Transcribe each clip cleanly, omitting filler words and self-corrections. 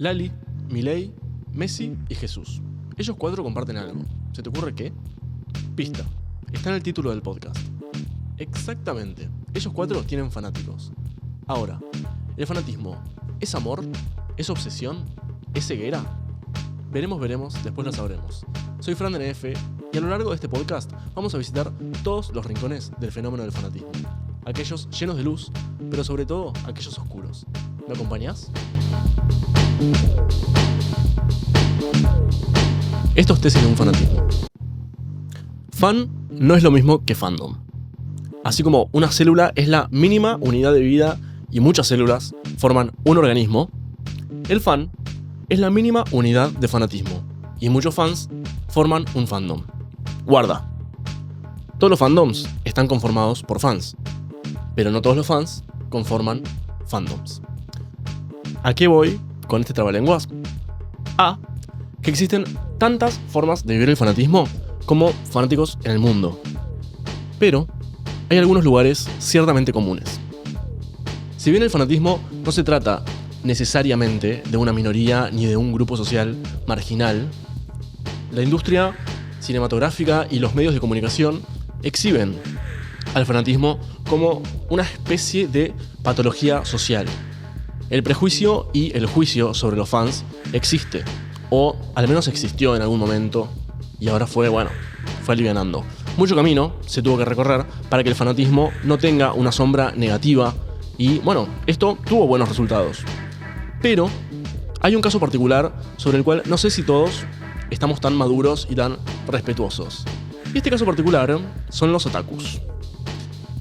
Lali, Milei, Messi y Jesús. Ellos cuatro comparten algo. ¿Se te ocurre qué? Pista. Está en el título del podcast. Exactamente. Ellos cuatro tienen fanáticos. Ahora, ¿el fanatismo es amor? ¿Es obsesión? ¿Es ceguera? Veremos, después lo sabremos. Soy Fran de NF y a lo largo de este podcast vamos a visitar todos los rincones del fenómeno del fanatismo. Aquellos llenos de luz, pero sobre todo aquellos oscuros. ¿Me acompañás? Esto es Tesis de un fanatismo. Fan no es lo mismo que fandom. Así como una célula es la mínima unidad de vida y muchas células forman un organismo, el fan es la mínima unidad de fanatismo y muchos fans forman un fandom. Guarda. Todos los fandoms están conformados por fans, pero no todos los fans conforman fandoms. ¿A qué voy con este trabalenguas? A, que existen tantas formas de vivir el fanatismo como fanáticos en el mundo. Pero hay algunos lugares ciertamente comunes. Si bien el fanatismo no se trata necesariamente de una minoría ni de un grupo social marginal, la industria cinematográfica y los medios de comunicación exhiben al fanatismo como una especie de patología social. El prejuicio y el juicio sobre los fans existe, o al menos existió en algún momento, y ahora fue alivianando. Mucho camino se tuvo que recorrer para que el fanatismo no tenga una sombra negativa, y esto tuvo buenos resultados. Pero hay un caso particular sobre el cual no sé si todos estamos tan maduros y tan respetuosos. Y este caso particular son los otakus.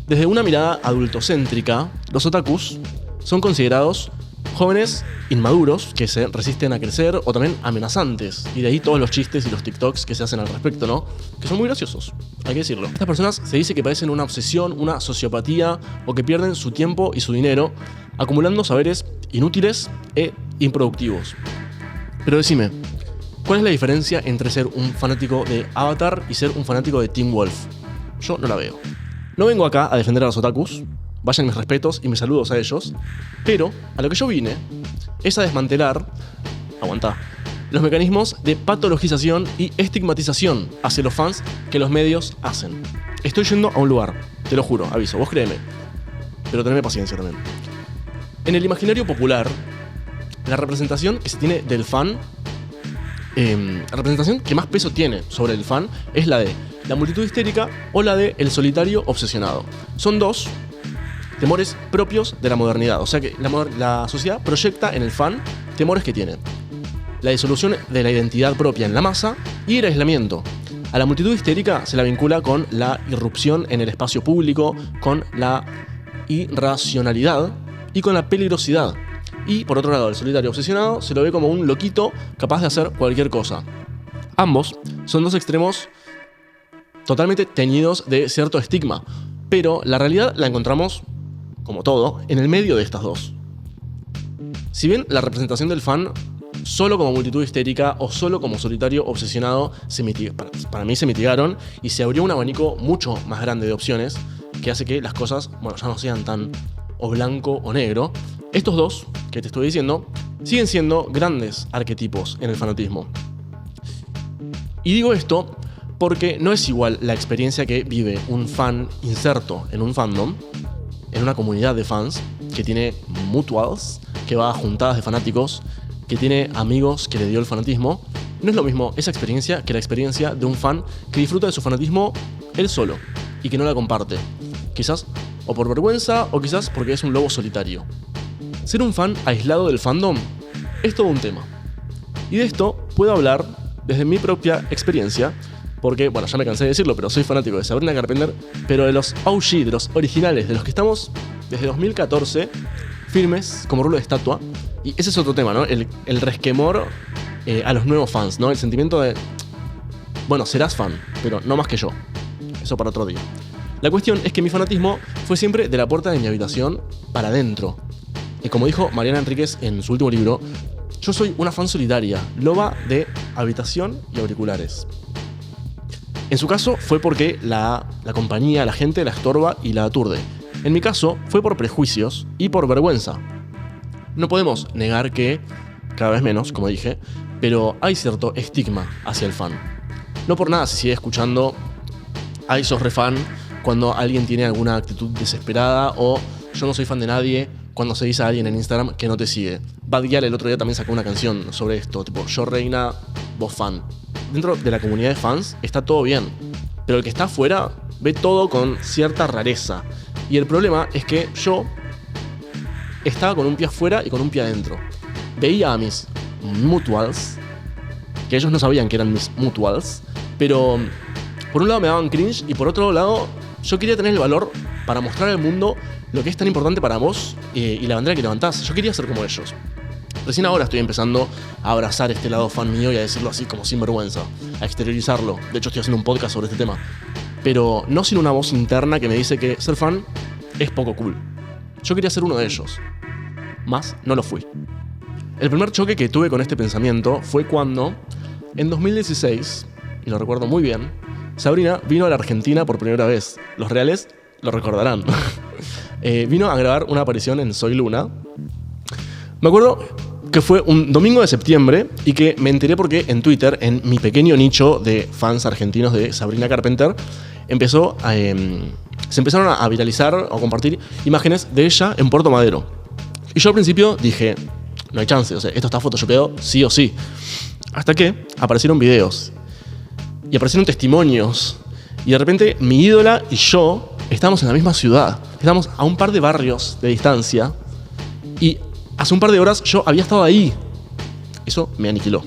Desde una mirada adultocéntrica, los otakus son considerados jóvenes inmaduros que se resisten a crecer o también amenazantes. Y de ahí todos los chistes y los TikToks que se hacen al respecto, ¿no? Que son muy graciosos, hay que decirlo. Estas personas se dice que padecen una obsesión, una sociopatía o que pierden su tiempo y su dinero acumulando saberes inútiles e improductivos. Pero decime, ¿cuál es la diferencia entre ser un fanático de Avatar y ser un fanático de Teen Wolf? Yo no la veo. No vengo acá a defender a los otakus, vayan mis respetos y mis saludos a ellos, pero a lo que yo vine es a desmantelar, los mecanismos de patologización y estigmatización hacia los fans que los medios hacen. Estoy yendo a un lugar, te lo juro, aviso, vos créeme, pero teneme paciencia también. En el imaginario popular, la representación que se tiene del fan, la representación que más peso tiene sobre el fan es la de la multitud histérica o la de el solitario obsesionado. Son dos temores propios de la modernidad, o sea que la sociedad proyecta en el fan temores que tiene: la disolución de la identidad propia en la masa y el aislamiento. A la multitud histérica se la vincula con la irrupción en el espacio público, con la irracionalidad y con la peligrosidad. Y por otro lado, el solitario obsesionado se lo ve como un loquito capaz de hacer cualquier cosa. Ambos son dos extremos totalmente teñidos de cierto estigma, pero la realidad la encontramos, como todo, en el medio de estas dos. Si bien la representación del fan solo como multitud histérica o solo como solitario obsesionado para mí se mitigaron y se abrió un abanico mucho más grande de opciones que hace que las cosas ya no sean tan o blanco o negro. Estos dos que te estoy diciendo siguen siendo grandes arquetipos en el fanatismo. Y digo esto porque no es igual la experiencia que vive un fan inserto en un fandom, en una comunidad de fans, que tiene mutuals, que va a juntadas de fanáticos, que tiene amigos que le dio el fanatismo. No es lo mismo esa experiencia que la experiencia de un fan que disfruta de su fanatismo él solo y que no la comparte. Quizás o por vergüenza o quizás porque es un lobo solitario. Ser un fan aislado del fandom es todo un tema. Y de esto puedo hablar desde mi propia experiencia, porque, ya me cansé de decirlo, pero soy fanático de Sabrina Carpenter, pero de los OG, de los originales, de los que estamos desde 2014 firmes como rulo de estatua. Y ese es otro tema, ¿no? El resquemor a los nuevos fans, ¿no? El sentimiento de, serás fan, pero no más que yo. Eso para otro día. La cuestión es que mi fanatismo fue siempre de la puerta de mi habitación para adentro. Y como dijo Mariana Enríquez en su último libro, yo soy una fan solitaria, loba de habitación y auriculares. En su caso fue porque la compañía, la gente la estorba y la aturde. En mi caso fue por prejuicios y por vergüenza. No podemos negar que cada vez menos, como dije, pero hay cierto estigma hacia el fan. No por nada se sigue escuchando "ay, sos re fan" cuando alguien tiene alguna actitud desesperada, o "yo no soy fan de nadie" cuando se dice a alguien en Instagram que no te sigue. Bad Gyal el otro día también sacó una canción sobre esto, tipo "yo reina, vos fan". Dentro de la comunidad de fans está todo bien, pero el que está afuera ve todo con cierta rareza. Y el problema es que yo estaba con un pie afuera y con un pie adentro. Veía a mis mutuals, que ellos no sabían que eran mis mutuals, pero por un lado me daban cringe y por otro lado yo quería tener el valor para mostrar al mundo lo que es tan importante para vos y la bandera que levantás. Yo quería ser como ellos. Recién ahora estoy empezando a abrazar este lado fan mío y a decirlo así como sin vergüenza, a exteriorizarlo. De hecho estoy haciendo un podcast sobre este tema, pero no sin una voz interna que me dice que ser fan es poco cool. Yo quería ser uno de ellos, más no lo fui. El primer choque que tuve con este pensamiento fue cuando, en 2016, y lo recuerdo muy bien, Sabrina vino a la Argentina por primera vez. Los reales lo recordarán. Vino a grabar una aparición en Soy Luna. Me acuerdo que fue un domingo de septiembre y que me enteré porque en Twitter, en mi pequeño nicho de fans argentinos de Sabrina Carpenter, se empezaron a viralizar o compartir imágenes de ella en Puerto Madero. Y yo al principio dije, no hay chance, o sea, esto está photoshopeado sí o sí. Hasta que aparecieron videos y aparecieron testimonios. Y de repente mi ídola y yo estábamos en la misma ciudad. Estábamos a un par de barrios de distancia. Y hace un par de horas yo había estado ahí. Eso me aniquiló.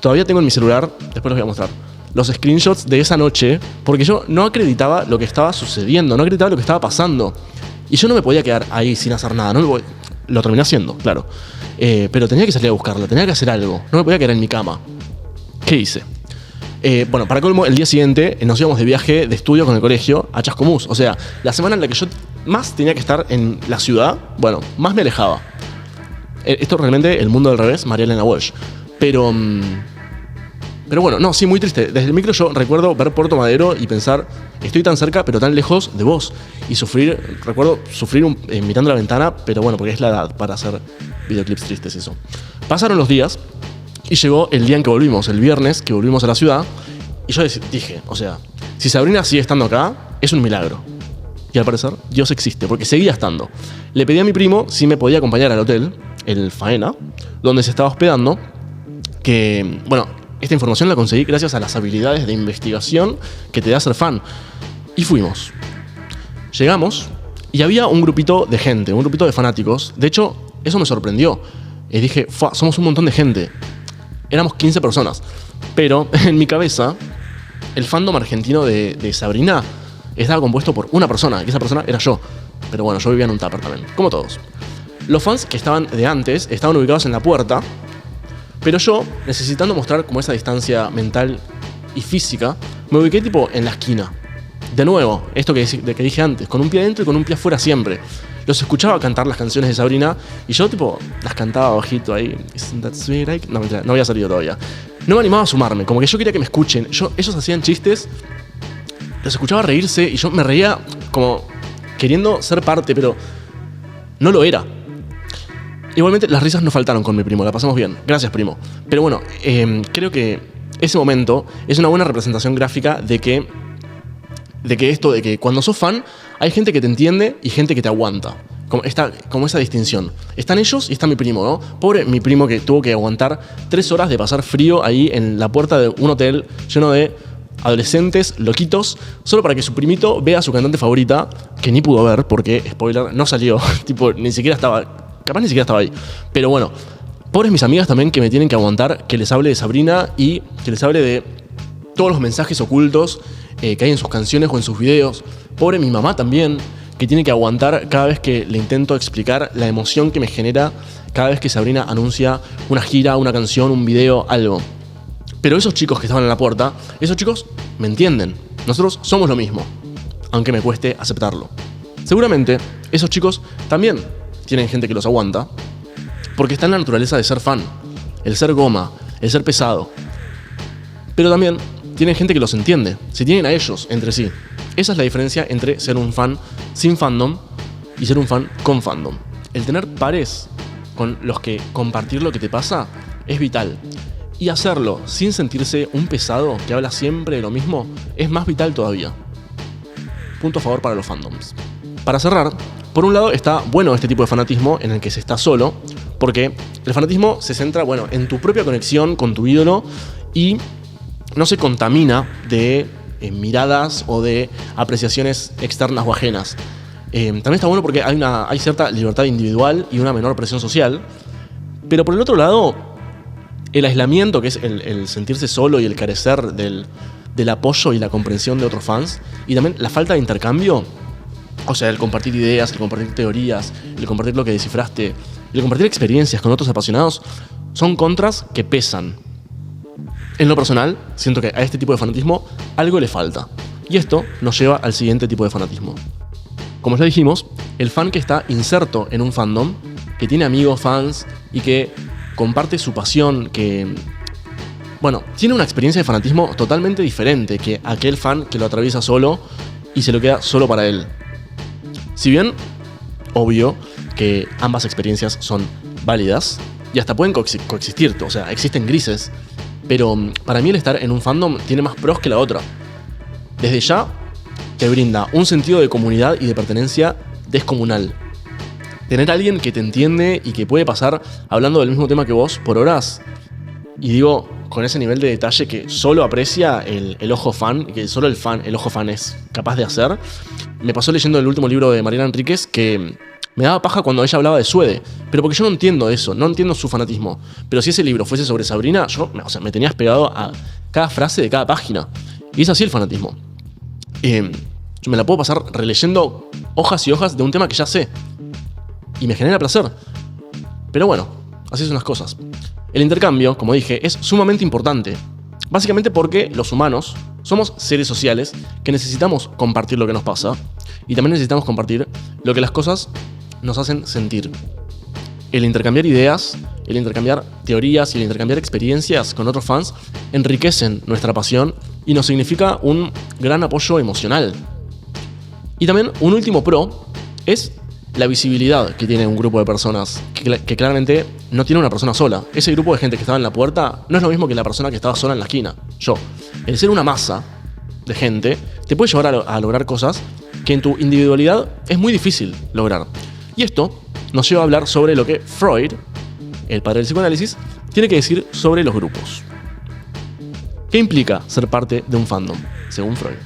Todavía tengo en mi celular, después los voy a mostrar, los screenshots de esa noche, porque yo no acreditaba lo que estaba sucediendo, no acreditaba lo que estaba pasando. Y yo no me podía quedar ahí sin hacer nada. Lo terminé haciendo, claro. Pero tenía que salir a buscarla, tenía que hacer algo. No me podía quedar en mi cama. ¿Qué hice? Bueno, para colmo, el día siguiente nos íbamos de viaje de estudio con el colegio a Chascomús. O sea, la semana en la que yo más tenía que estar en la ciudad, bueno, más me alejaba. Esto realmente el mundo del revés, María Elena Walsh. Pero bueno, no, sí, muy triste. Desde el micro yo recuerdo ver Puerto Madero y pensar, estoy tan cerca pero tan lejos de vos. Y recuerdo sufrir mirando la ventana, pero bueno, porque es la edad para hacer videoclips tristes eso. Pasaron los días y llegó el día en que volvimos, el viernes que volvimos a la ciudad. Y yo dije, o sea, si Sabrina sigue estando acá, es un milagro. Y al parecer, Dios existe, porque seguía estando. Le pedí a mi primo si me podía acompañar al hotel, el Faena, donde se estaba hospedando, que, bueno, esta información la conseguí gracias a las habilidades de investigación que te da ser fan. Y fuimos. Llegamos y había un grupito de gente, un grupito de fanáticos. De hecho, eso me sorprendió. Y dije, somos un montón de gente. Éramos 15 personas. Pero en mi cabeza, el fandom argentino de Sabrina estaba compuesto por una persona, y esa persona era yo. Pero bueno, yo vivía en un tupper también, como todos. Los fans que estaban de antes estaban ubicados en la puerta, pero yo, necesitando mostrar como esa distancia mental y física, me ubiqué tipo en la esquina. De nuevo, esto que dije antes, con un pie adentro y con un pie afuera siempre. Los escuchaba cantar las canciones de Sabrina y yo tipo las cantaba bajito ahí. Isn't that sweet? No, mentira, no había salido todavía. No me animaba a sumarme, como que yo quería que me escuchen. Ellos hacían chistes, los escuchaba reírse y yo me reía como queriendo ser parte, pero no lo era. Igualmente las risas no faltaron con mi primo, la pasamos bien. Gracias, primo. Pero bueno, creo que ese momento es una buena representación gráfica de que cuando sos fan hay gente que te entiende y gente que te aguanta. Como esa distinción. Están ellos y está mi primo, ¿no? Pobre mi primo que tuvo que aguantar 3 horas de pasar frío ahí en la puerta de un hotel lleno de adolescentes loquitos, solo para que su primito vea a su cantante favorita, que ni pudo ver porque, spoiler, no salió. Tipo, capaz ni siquiera estaba ahí. Pero bueno, pobres mis amigas también que me tienen que aguantar que les hable de Sabrina y que les hable de todos los mensajes ocultos que hay en sus canciones o en sus videos. Pobre mi mamá también, que tiene que aguantar cada vez que le intento explicar la emoción que me genera cada vez que Sabrina anuncia una gira, una canción, un video, algo. Pero esos chicos que estaban en la puerta, esos chicos me entienden. Nosotros somos lo mismo, aunque me cueste aceptarlo. Seguramente esos chicos también tienen gente que los aguanta, porque está en la naturaleza de ser fan, el ser goma, el ser pesado. Pero también tienen gente que los entiende, se tienen a ellos entre sí. Esa es la diferencia entre ser un fan sin fandom y ser un fan con fandom. El tener pares con los que compartir lo que te pasa es vital. Y hacerlo sin sentirse un pesado que habla siempre de lo mismo es más vital todavía. Punto a favor para los fandoms. Para cerrar, por un lado está bueno este tipo de fanatismo en el que se está solo, porque el fanatismo se centra, en tu propia conexión con tu ídolo y no se contamina de miradas o de apreciaciones externas o ajenas. También está bueno porque hay cierta libertad individual y una menor presión social, pero por el otro lado, el aislamiento, que es el sentirse solo y el carecer del apoyo y la comprensión de otros fans, y también la falta de intercambio, o sea, el compartir ideas, el compartir teorías, el compartir lo que descifraste, el compartir experiencias con otros apasionados, son contras que pesan. En lo personal, siento que a este tipo de fanatismo algo le falta. Y esto nos lleva al siguiente tipo de fanatismo. Como ya dijimos, el fan que está inserto en un fandom, que tiene amigos fans y que comparte su pasión, que tiene una experiencia de fanatismo totalmente diferente que aquel fan que lo atraviesa solo y se lo queda solo para él. Si bien, obvio que ambas experiencias son válidas y hasta pueden coexistir, o sea, existen grises, pero para mí el estar en un fandom tiene más pros que la otra. Desde ya, te brinda un sentido de comunidad y de pertenencia descomunal. Tener a alguien que te entiende y que puede pasar hablando del mismo tema que vos por horas, y digo, con ese nivel de detalle que solo aprecia el ojo fan, que solo el ojo fan es capaz de hacer. Me pasó leyendo el último libro de Mariana Enríquez que me daba paja cuando ella hablaba de Suede, pero porque yo no entiendo eso, no entiendo su fanatismo. Pero si ese libro fuese sobre Sabrina, yo me tenías pegado a cada frase de cada página. Y es así el fanatismo. Yo me la puedo pasar releyendo hojas y hojas de un tema que ya sé. Y me genera placer. Pero bueno, así son las cosas. El intercambio, como dije, es sumamente importante. Básicamente porque los humanos somos seres sociales que necesitamos compartir lo que nos pasa y también necesitamos compartir lo que las cosas nos hacen sentir. El intercambiar ideas, el intercambiar teorías y el intercambiar experiencias con otros fans enriquecen nuestra pasión y nos significa un gran apoyo emocional. Y también un último pro es la visibilidad que tiene un grupo de personas que claramente no tiene una persona sola. Ese grupo de gente que estaba en la puerta no es lo mismo que la persona que estaba sola en la esquina. El ser una masa de gente te puede llevar a lograr cosas que en tu individualidad es muy difícil lograr. Y esto nos lleva a hablar sobre lo que Freud, el padre del psicoanálisis, tiene que decir sobre los grupos. ¿Qué implica ser parte de un fandom, según Freud?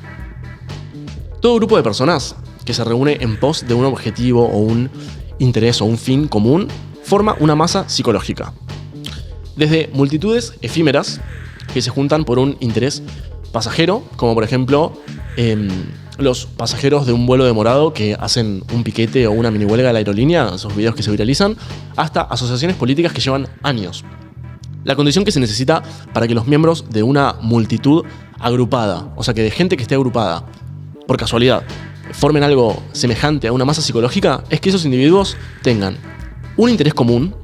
Todo grupo de personas que se reúne en pos de un objetivo o un interés o un fin común forma una masa psicológica. Desde multitudes efímeras que se juntan por un interés pasajero, como por ejemplo los pasajeros de un vuelo demorado que hacen un piquete o una mini huelga a la aerolínea, esos videos que se viralizan, hasta asociaciones políticas que llevan años. La condición que se necesita para que los miembros de una multitud agrupada, o sea que de gente que esté agrupada, por casualidad, formen algo semejante a una masa psicológica, es que esos individuos tengan un interés común,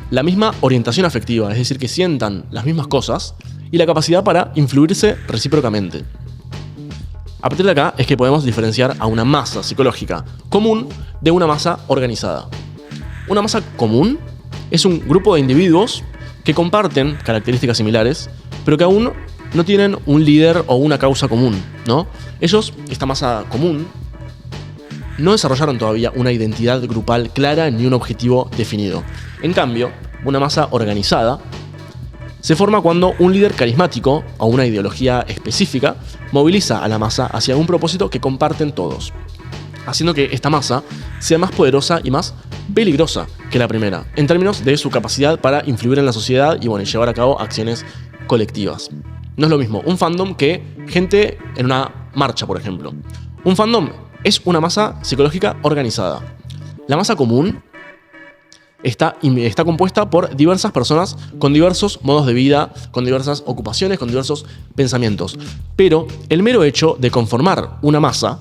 la misma orientación afectiva, es decir, que sientan las mismas cosas, y la capacidad para influirse recíprocamente. A partir de acá es que podemos diferenciar a una masa psicológica común de una masa organizada. Una masa común es un grupo de individuos que comparten características similares, pero que aún no tienen un líder o una causa común, ¿no? Ellos, esta masa común, no desarrollaron todavía una identidad grupal clara ni un objetivo definido. En cambio, una masa organizada se forma cuando un líder carismático o una ideología específica moviliza a la masa hacia un propósito que comparten todos, haciendo que esta masa sea más poderosa y más peligrosa que la primera, en términos de su capacidad para influir en la sociedad y llevar a cabo acciones colectivas. No es lo mismo un fandom que gente en una marcha, por ejemplo. Un fandom es una masa psicológica organizada. La masa común está compuesta por diversas personas con diversos modos de vida, con diversas ocupaciones, con diversos pensamientos. Pero el mero hecho de conformar una masa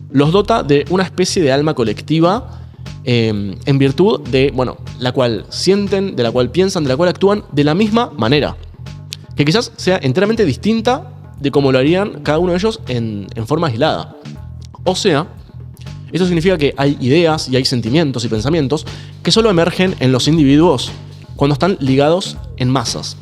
los dota de una especie de alma colectiva en virtud de, la cual sienten, de la cual piensan, de la cual actúan de la misma manera. Que quizás sea enteramente distinta de cómo lo harían cada uno de ellos en forma aislada. O sea, Esto significa que hay ideas y hay sentimientos y pensamientos que solo emergen en los individuos cuando están ligados en masas.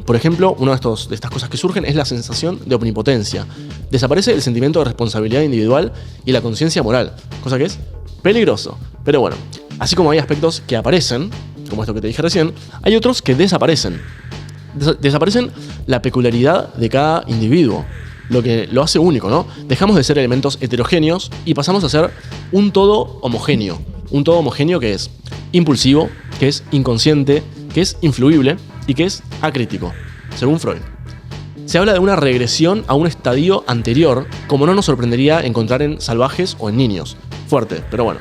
Por ejemplo, una de estas cosas que surgen es la sensación de omnipotencia. Desaparece el sentimiento de responsabilidad individual y la conciencia moral, cosa que es peligroso. Pero bueno, así como hay aspectos que aparecen, como esto que te dije recién, hay otros que desaparecen. Desaparecen la peculiaridad de cada individuo, lo que lo hace único, ¿no? Dejamos de ser elementos heterogéneos y pasamos a ser un todo homogéneo. Un todo homogéneo que es impulsivo, que es inconsciente, que es influible y que es acrítico, según Freud. Se habla de una regresión a un estadio anterior, como no nos sorprendería encontrar en salvajes o en niños. Fuerte, pero bueno.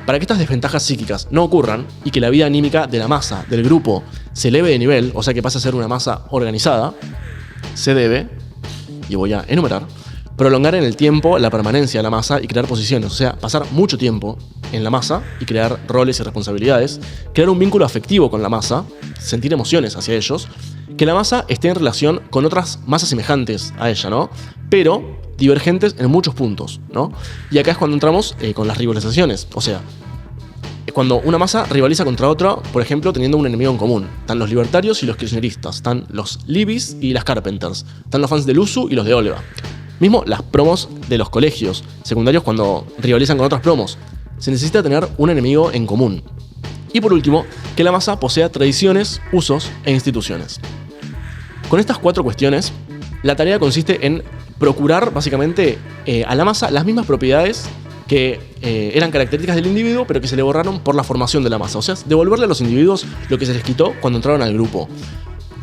Para que estas desventajas psíquicas no ocurran y que la vida anímica de la masa, del grupo, se eleve de nivel, o sea que pase a ser una masa organizada, se debe, y voy a enumerar, prolongar en el tiempo la permanencia de la masa y crear posiciones, o sea, pasar mucho tiempo en la masa y crear roles y responsabilidades, crear un vínculo afectivo con la masa, sentir emociones hacia ellos, que la masa esté en relación con otras masas semejantes a ella, ¿no? Pero divergentes en muchos puntos, ¿no? Y acá es cuando entramos con las rivalizaciones, o sea, cuando una masa rivaliza contra otra, por ejemplo, teniendo un enemigo en común. Están los libertarios y los kirchneristas, están los Libis y las Carpenters, están los fans del USU y los de Olga. Mismo las promos de los colegios secundarios cuando rivalizan con otras promos. Se necesita tener un enemigo en común. Y por último, que la masa posea tradiciones, usos e instituciones. Con estas 4 cuestiones, la tarea consiste en procurar básicamente a la masa las mismas propiedades que eran características del individuo, pero que se le borraron por la formación de la masa. O sea, devolverle a los individuos lo que se les quitó cuando entraron al grupo.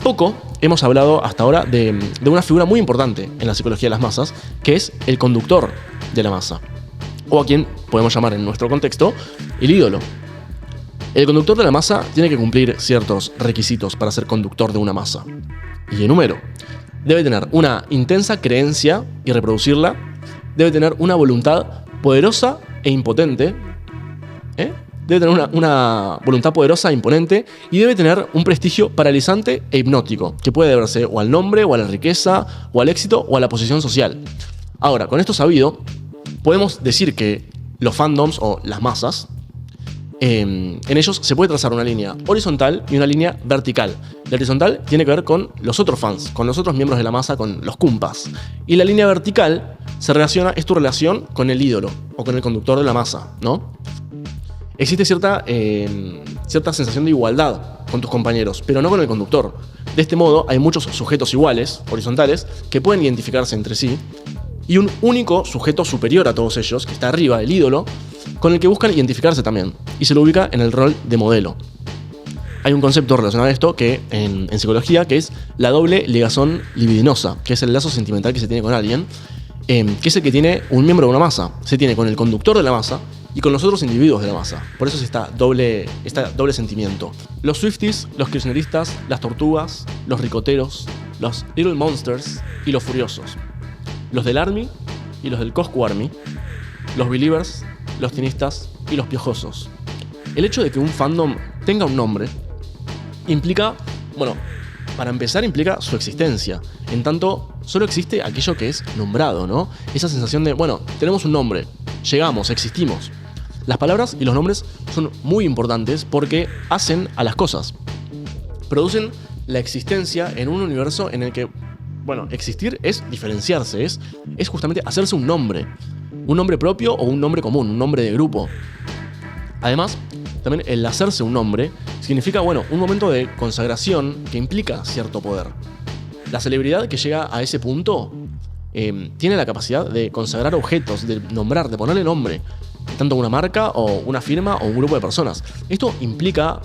Poco hemos hablado hasta ahora de una figura muy importante en la psicología de las masas, que es el conductor de la masa, o a quien podemos llamar en nuestro contexto el ídolo. El conductor de la masa tiene que cumplir ciertos requisitos para ser conductor de una masa. Y enumero. Debe tener una intensa creencia y reproducirla. Debe tener una voluntad poderosa e impotente. Debe tener una voluntad poderosa e imponente y debe tener un prestigio paralizante e hipnótico, que puede deberse o al nombre, o a la riqueza, o al éxito, o a la posición social. Ahora, con esto sabido, podemos decir que los fandoms o las masas, en ellos se puede trazar una línea horizontal y una línea vertical. La horizontal tiene que ver con los otros fans, con los otros miembros de la masa, con los kumpas. Y la línea vertical es tu relación con el ídolo o con el conductor de la masa, ¿no? Existe cierta sensación de igualdad con tus compañeros, pero no con el conductor. De este modo, hay muchos sujetos iguales, horizontales, que pueden identificarse entre sí, y un único sujeto superior a todos ellos, que está arriba, el ídolo, con el que buscan identificarse también, y se lo ubica en el rol de modelo. Hay un concepto relacionado a esto que en psicología, que es la doble ligazón libidinosa, que es el lazo sentimental que se tiene con alguien, que es el que tiene un miembro de una masa. Se tiene con el conductor de la masa y con los otros individuos de la masa. Por eso es este doble sentimiento. Los Swifties, los kirchneristas, las tortugas, los ricoteros, los Little Monsters y los furiosos. Los del Army y los del Coscu Army. Los Believers, los tinistas y los piojosos. El hecho de que un fandom tenga un nombre implica, para empezar implica su existencia. En tanto, solo existe aquello que es nombrado, ¿no? Esa sensación de, tenemos un nombre, llegamos, existimos. Las palabras y los nombres son muy importantes porque hacen a las cosas. Producen la existencia en un universo en el que, existir es diferenciarse, es justamente hacerse un nombre propio o un nombre común, un nombre de grupo. Además, también el hacerse un nombre significa, un momento de consagración que implica cierto poder. La celebridad que llega a ese punto tiene la capacidad de consagrar objetos, de nombrar, de ponerle nombre, tanto a una marca o una firma o un grupo de personas. Esto implica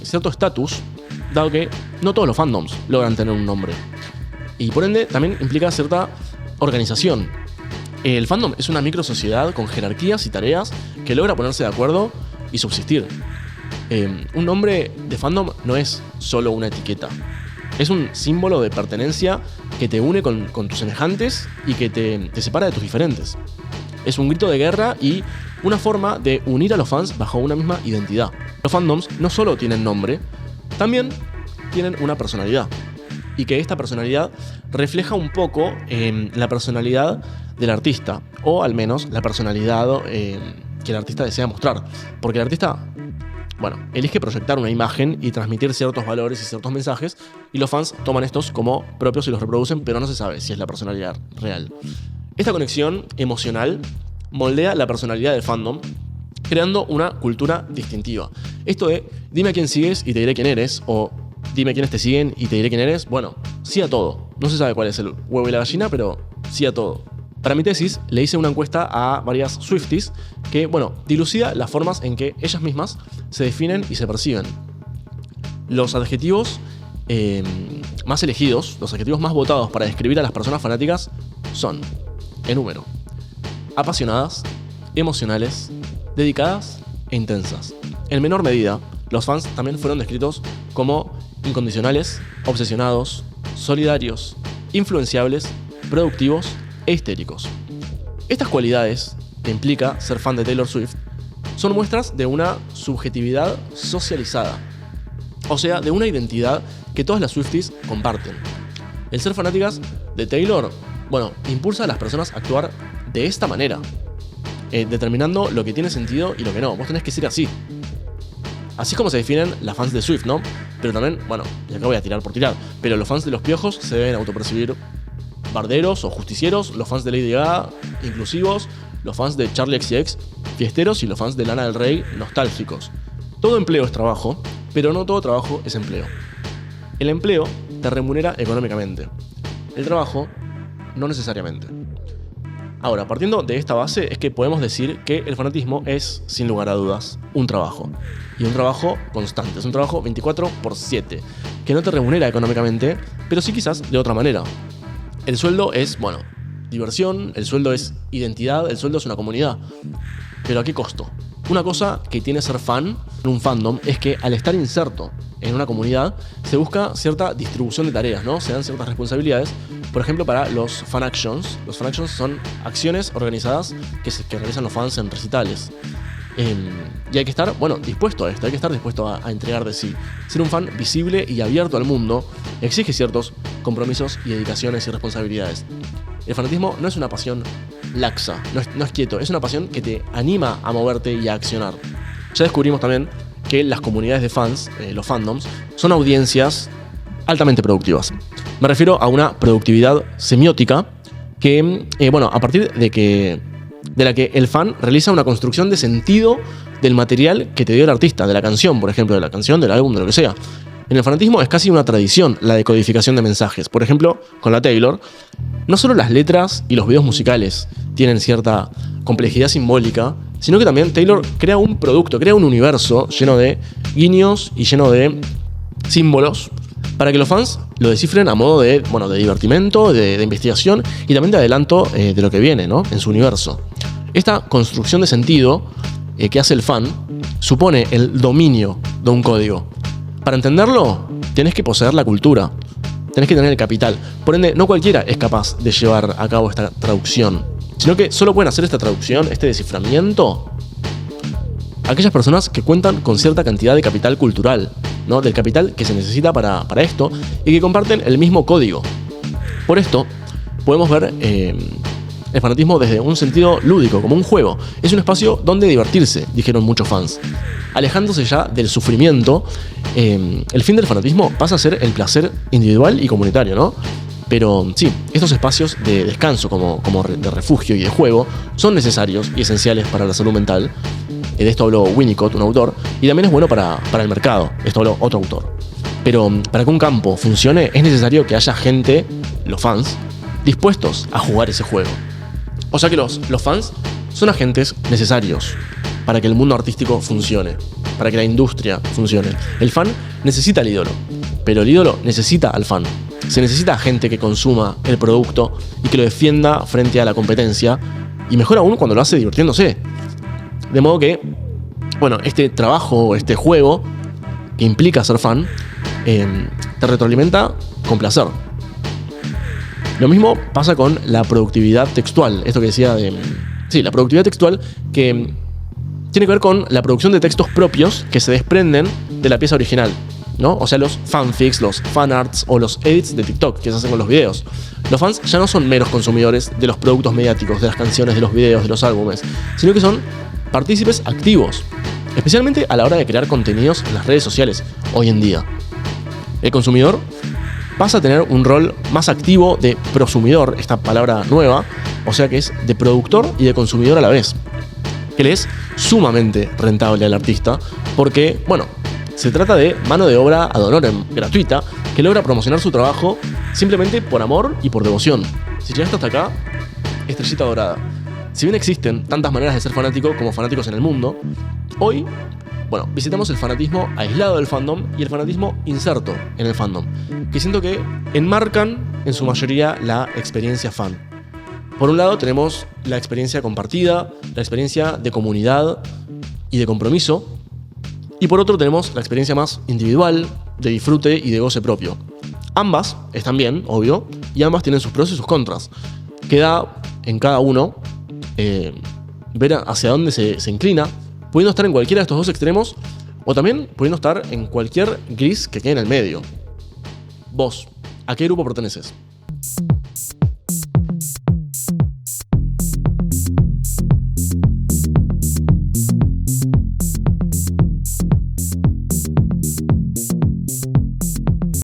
cierto estatus, dado que no todos los fandoms logran tener un nombre. Y por ende también implica cierta organización. El fandom es una microsociedad con jerarquías y tareas que logra ponerse de acuerdo y subsistir. Un nombre de fandom no es solo una etiqueta. Es un símbolo de pertenencia que te une con tus semejantes y que te separa de tus diferentes. Es un grito de guerra y una forma de unir a los fans bajo una misma identidad. Los fandoms no solo tienen nombre, también tienen una personalidad. y que esta personalidad refleja un poco la personalidad del artista, o al menos la personalidad que el artista desea mostrar. Porque el artista, bueno, elige proyectar una imagen y transmitir ciertos valores y ciertos mensajes, y los fans toman estos como propios y los reproducen, pero no se sabe si es la personalidad real. Esta conexión emocional moldea la personalidad del fandom, creando una cultura distintiva. Esto de dime a quién sigues y te diré quién eres, o dime quiénes te siguen y te diré quién eres, bueno, sí a todo. No se sabe cuál es el huevo y la gallina, pero sí a todo. Para mi tesis le hice una encuesta a varias Swifties que, bueno, dilucida las formas en que ellas mismas se definen y se perciben. Los adjetivos más elegidos, los adjetivos más votados para describir a las personas fanáticas son, enumero, apasionadas, emocionales, dedicadas e intensas. En menor medida, los fans también fueron descritos como incondicionales, obsesionados, solidarios, influenciables, productivos e histéricos. Estas cualidades que implica ser fan de Taylor Swift son muestras de una subjetividad socializada, o sea, de una identidad que todas las Swifties comparten. El ser fanáticas de Taylor, bueno, impulsa a las personas a actuar de esta manera, determinando lo que tiene sentido y lo que no. Vos tenés que ser así. Así es como se definen las fans de Swift, ¿no? Pero también, bueno, y acá voy a tirar por tirar, pero los fans de Los Piojos se deben autopercibir barderos o justicieros, los fans de Lady Gaga, inclusivos, los fans de Charli XCX, fiesteros, y los fans de Lana del Rey, nostálgicos. Todo empleo es trabajo, pero no todo trabajo es empleo. El empleo te remunera económicamente. El trabajo, no necesariamente. Ahora, partiendo de esta base, es que podemos decir que el fanatismo es, sin lugar a dudas, un trabajo. Y un trabajo constante, es un trabajo 24/7, que no te remunera económicamente, pero sí quizás de otra manera. El sueldo es, bueno, diversión, el sueldo es identidad, el sueldo es una comunidad. ¿Pero a qué costo? Una cosa que tiene ser fan en un fandom es que al estar inserto en una comunidad se busca cierta distribución de tareas, ¿no? Se dan ciertas responsabilidades. Por ejemplo, para los fan actions. Los fan actions son acciones organizadas que realizan los fans en recitales. Y hay que estar, bueno, dispuesto a esto, hay que estar dispuesto a entregar de sí. Ser un fan visible y abierto al mundo exige ciertos compromisos y dedicaciones y responsabilidades. El fanatismo no es una pasión laxa, no es quieto, es una pasión que te anima a moverte y a accionar. Ya descubrimos también que las comunidades de fans, los fandoms, son audiencias altamente productivas. Me refiero a una productividad semiótica que, bueno, a partir de la que el fan realiza una construcción de sentido del material que te dio el artista, de la canción, por ejemplo, de la canción, del álbum, de lo que sea. En el fanatismo es casi una tradición la decodificación de mensajes. Por ejemplo, con la Taylor, no solo las letras y los videos musicales tienen cierta complejidad simbólica, sino que también Taylor crea un producto, crea un universo lleno de guiños y lleno de símbolos para que los fans lo descifren a modo de, bueno, de divertimento, de investigación y también de adelanto de lo que viene, ¿no?, en su universo. Esta construcción de sentido que hace el fan supone el dominio de un código. Para entenderlo, tenés que poseer la cultura, tenés que tener el capital. Por ende, no cualquiera es capaz de llevar a cabo esta traducción, sino que solo pueden hacer esta traducción, este desciframiento, aquellas personas que cuentan con cierta cantidad de capital cultural, ¿no?, del capital que se necesita para esto, y que comparten el mismo código. Por esto, podemos ver el fanatismo desde un sentido lúdico, como un juego. Es un espacio donde divertirse, dijeron muchos fans. Alejándose ya del sufrimiento, el fin del fanatismo pasa a ser el placer individual y comunitario, ¿no? Pero sí, estos espacios de descanso como de refugio y de juego son necesarios y esenciales para la salud mental. De esto habló Winnicott, un autor, y también es bueno para el mercado. Esto habló otro autor. Pero para que un campo funcione es necesario que haya gente, los fans, dispuestos a jugar ese juego. O sea que los fans son agentes necesarios para que el mundo artístico funcione, para que la industria funcione. El fan necesita al ídolo, pero el ídolo necesita al fan. Se necesita gente que consuma el producto y que lo defienda frente a la competencia, y mejor aún cuando lo hace divirtiéndose. De modo que, bueno, este trabajo, este juego que implica ser fan, te retroalimenta con placer. Lo mismo pasa con la productividad textual. Esto que decía la productividad textual, que tiene que ver con la producción de textos propios que se desprenden de la pieza original. ¿no? O sea, los fanfics, los fanarts o los edits de TikTok que se hacen con los videos. Los fans ya no son meros consumidores de los productos mediáticos, de las canciones, de los videos, de los álbumes, sino que son partícipes activos, especialmente a la hora de crear contenidos en las redes sociales hoy en día. El consumidor pasa a tener un rol más activo de prosumidor, esta palabra nueva, o sea que es de productor y de consumidor a la vez, que le es sumamente rentable al artista porque, bueno, se trata de mano de obra ad honorem, gratuita, que logra promocionar su trabajo simplemente por amor y por devoción. Si llegaste hasta acá, estrellita dorada. Si bien existen tantas maneras de ser fanático como fanáticos en el mundo, hoy, bueno, visitamos el fanatismo aislado del fandom y el fanatismo inserto en el fandom, que siento que enmarcan en su mayoría la experiencia fan. Por un lado tenemos la experiencia compartida, la experiencia de comunidad y de compromiso, y por otro tenemos la experiencia más individual, de disfrute y de goce propio. Ambas están bien, obvio, y ambas tienen sus pros y sus contras. Queda en cada uno ver hacia dónde se inclina, pudiendo estar en cualquiera de estos dos extremos o también pudiendo estar en cualquier gris que quede en el medio. Vos, ¿a qué grupo perteneces?